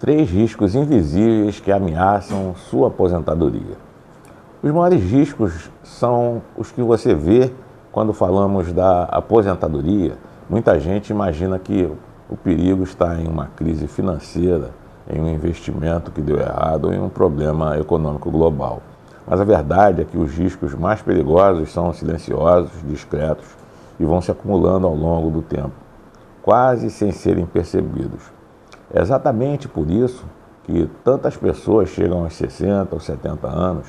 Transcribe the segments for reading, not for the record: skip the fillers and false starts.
Três riscos invisíveis que ameaçam sua aposentadoria. Os maiores riscos são os que você vê quando falamos da aposentadoria. Muita gente imagina que o perigo está em uma crise financeira, em um investimento que deu errado ou em um problema econômico global. Mas a verdade é que os riscos mais perigosos são silenciosos, discretos e vão se acumulando ao longo do tempo, quase sem serem percebidos. É exatamente por isso que tantas pessoas chegam aos 60 ou 70 anos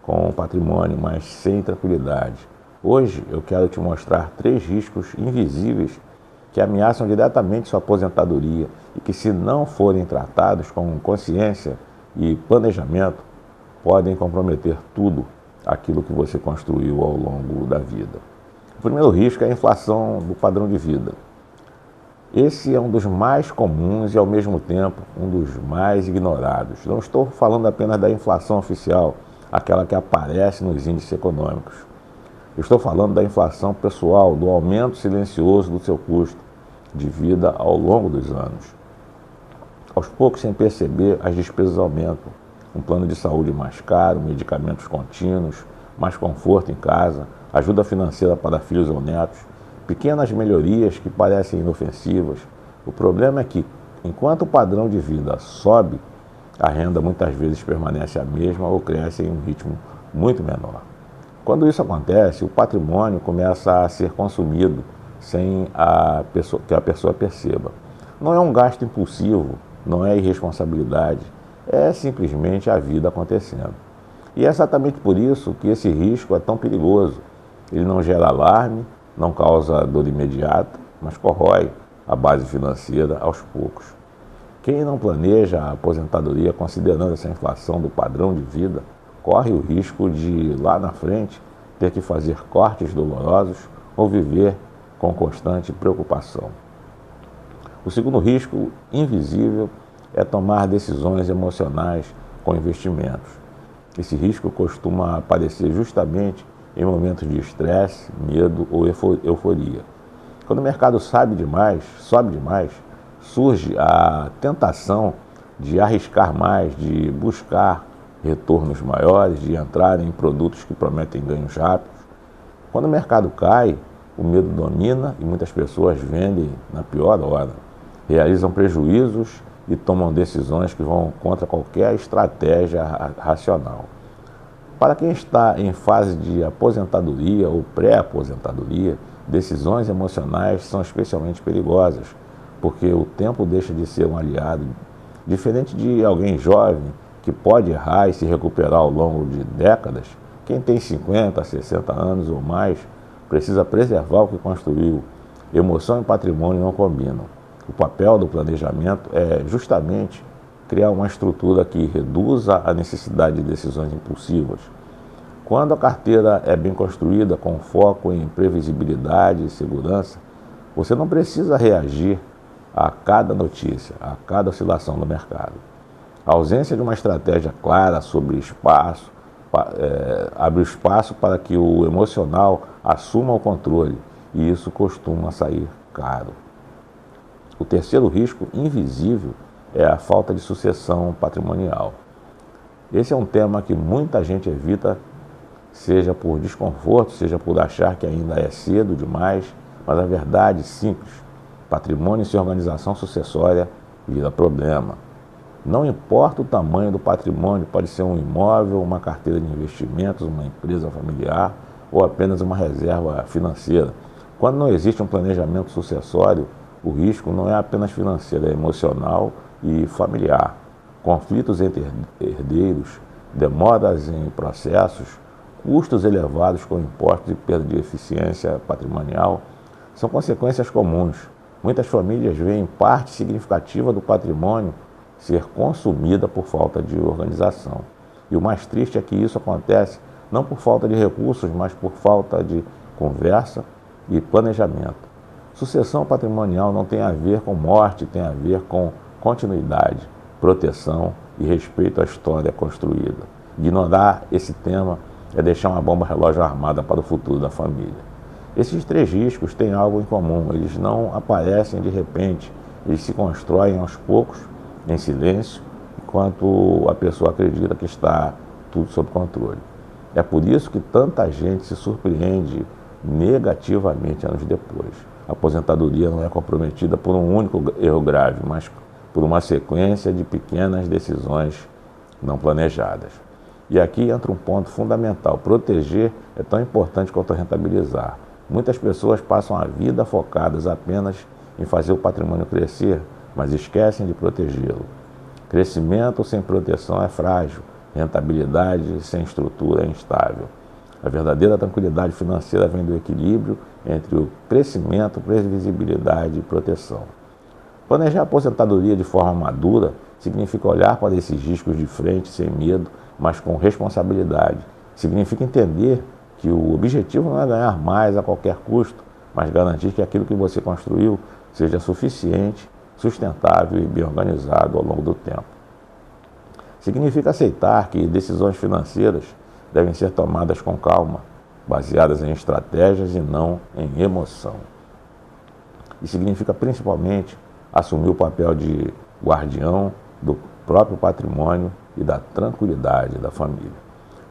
com um patrimônio, mas sem tranquilidade. Hoje eu quero te mostrar três riscos invisíveis que ameaçam diretamente sua aposentadoria e que, se não forem tratados com consciência e planejamento, podem comprometer tudo aquilo que você construiu ao longo da vida. O primeiro risco é a inflação do padrão de vida. Esse é um dos mais comuns e, ao mesmo tempo, um dos mais ignorados. Não estou falando apenas da inflação oficial, aquela que aparece nos índices econômicos. Estou falando da inflação pessoal, do aumento silencioso do seu custo de vida ao longo dos anos. Aos poucos, sem perceber, as despesas aumentam. Um plano de saúde mais caro, medicamentos contínuos, mais conforto em casa, ajuda financeira para filhos ou netos, pequenas melhorias que parecem inofensivas. O problema é que, enquanto o padrão de vida sobe, a renda muitas vezes permanece a mesma ou cresce em um ritmo muito menor. Quando isso acontece, o patrimônio começa a ser consumido sem que a pessoa perceba. Não é um gasto impulsivo, não é irresponsabilidade, é simplesmente a vida acontecendo. E é exatamente por isso que esse risco é tão perigoso. Ele não gera alarme, não causa dor imediata, mas corrói a base financeira aos poucos. Quem não planeja a aposentadoria considerando essa inflação do padrão de vida, corre o risco de, lá na frente, ter que fazer cortes dolorosos ou viver com constante preocupação. O segundo risco invisível é tomar decisões emocionais com investimentos. Esse risco costuma aparecer justamente em momentos de estresse, medo ou euforia. Quando o mercado sobe demais, surge a tentação de arriscar mais, de buscar retornos maiores, de entrar em produtos que prometem ganhos rápidos. Quando o mercado cai, o medo domina e muitas pessoas vendem na pior hora, realizam prejuízos e tomam decisões que vão contra qualquer estratégia racional. Para quem está em fase de aposentadoria ou pré-aposentadoria, decisões emocionais são especialmente perigosas, porque o tempo deixa de ser um aliado. Diferente de alguém jovem que pode errar e se recuperar ao longo de décadas, quem tem 50, 60 anos ou mais precisa preservar o que construiu. Emoção e patrimônio não combinam. O papel do planejamento é justamente criar uma estrutura que reduza a necessidade de decisões impulsivas. Quando a carteira é bem construída, com foco em previsibilidade e segurança, você não precisa reagir a cada notícia, a cada oscilação do mercado. A ausência de uma estratégia clara sobre espaço abre o espaço para que o emocional assuma o controle, e isso costuma sair caro. O terceiro risco invisível é a falta de sucessão patrimonial. Esse é um tema que muita gente evita, seja por desconforto, seja por achar que ainda é cedo demais, mas a verdade simples: patrimônio sem organização sucessória vira problema. Não importa o tamanho do patrimônio, pode ser um imóvel, uma carteira de investimentos, uma empresa familiar ou apenas uma reserva financeira. Quando não existe um planejamento sucessório, o risco não é apenas financeiro, é emocional e familiar. Conflitos entre herdeiros, demoras em processos, custos elevados com impostos e perda de eficiência patrimonial são consequências comuns. Muitas famílias veem parte significativa do patrimônio ser consumida por falta de organização. E o mais triste é que isso acontece não por falta de recursos, mas por falta de conversa e planejamento. Sucessão patrimonial não tem a ver com morte, tem a ver com continuidade, proteção e respeito à história construída. Ignorar esse tema é deixar uma bomba relógio armada para o futuro da família. Esses três riscos têm algo em comum: eles não aparecem de repente, eles se constroem aos poucos em silêncio, enquanto a pessoa acredita que está tudo sob controle. É por isso que tanta gente se surpreende negativamente anos depois. A aposentadoria não é comprometida por um único erro grave, mas por uma sequência de pequenas decisões não planejadas. E aqui entra um ponto fundamental. Proteger é tão importante quanto rentabilizar. Muitas pessoas passam a vida focadas apenas em fazer o patrimônio crescer, mas esquecem de protegê-lo. Crescimento sem proteção é frágil, rentabilidade sem estrutura é instável. A verdadeira tranquilidade financeira vem do equilíbrio entre o crescimento, previsibilidade e proteção. Planejar a aposentadoria de forma madura significa olhar para esses riscos de frente sem medo, mas com responsabilidade. Significa entender que o objetivo não é ganhar mais a qualquer custo, mas garantir que aquilo que você construiu seja suficiente, sustentável e bem organizado ao longo do tempo. Significa aceitar que decisões financeiras devem ser tomadas com calma, baseadas em estratégias e não em emoção. E significa principalmente assumir o papel de guardião do próprio patrimônio e da tranquilidade da família.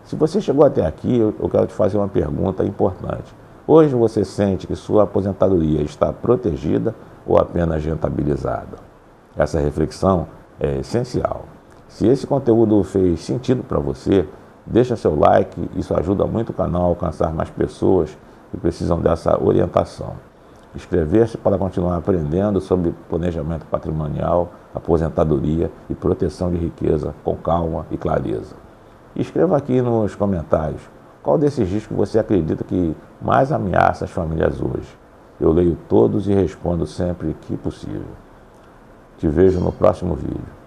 Se você chegou até aqui, eu quero te fazer uma pergunta importante. Hoje você sente que sua aposentadoria está protegida ou apenas rentabilizada? Essa reflexão é essencial. Se esse conteúdo fez sentido para você, deixa seu like, isso ajuda muito o canal a alcançar mais pessoas que precisam dessa orientação. Inscrever-se para continuar aprendendo sobre planejamento patrimonial, aposentadoria e proteção de riqueza com calma e clareza. Escreva aqui nos comentários qual desses riscos você acredita que mais ameaça as famílias hoje. Eu leio todos e respondo sempre que possível. Te vejo no próximo vídeo.